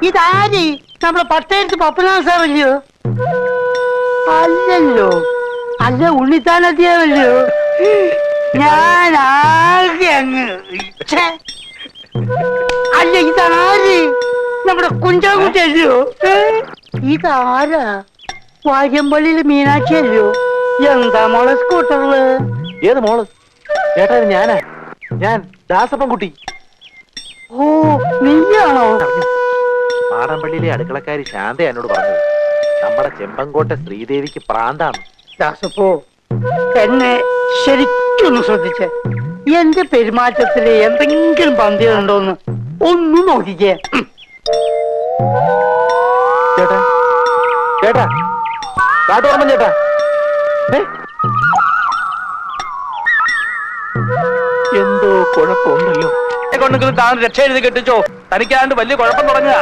ഇതാര് നമ്മളെ പട്ടയത്ത് പപ്പനാഥ സാറല്ലയോ? അല്ലല്ലോ. അല്ല, ഉണ്ണിത്താനത്തിയല്ലോ. ഞാൻ ആകെ അങ്ങ് അല്ല, ഇതാര് നമ്മുടെ കുഞ്ചാകുട്ടിയല്ലോ? ഇതാരാ? വാര്യമ്പള്ളിയില് മീനാക്ഷി അല്ലയോ? എന്താ മോളെ സ്കൂട്ടറില്? ഏത് മോള്? ചേട്ടാ, ഞാനാ. ഞാൻ ദാസപ്പൻകുട്ടി. ഓ, നീയാണോ? മാടമ്പള്ളിയിലെ അടുക്കളക്കാരി ശാന്ത എന്നോട് പറഞ്ഞത് നമ്മുടെ ചെമ്പങ്കോട്ടെ ശ്രീദേവിക്ക് പ്രാന്താണ്. ദാസപ്പോ, എന്നെ ശരിക്കൊന്ന് ശ്രദ്ധിച്ചേ. എന്റെ പെരുമാറ്റത്തില് എന്തെങ്കിലും പന്തികളുണ്ടോന്ന് ഒന്ന് നോക്കിക്കേ. ചേട്ടാ, ചേട്ടാ, കാട്ടോർമ്മ ചേട്ടാ. എന്തോ കുഴപ്പമുണ്ടല്ലോ. കൊണ്ടെങ്കിലും താൻ രക്ഷ എഴുതി കെട്ടിച്ചോ. തനിക്കാണ്ട് വലിയ കുഴപ്പം തുടങ്ങുക.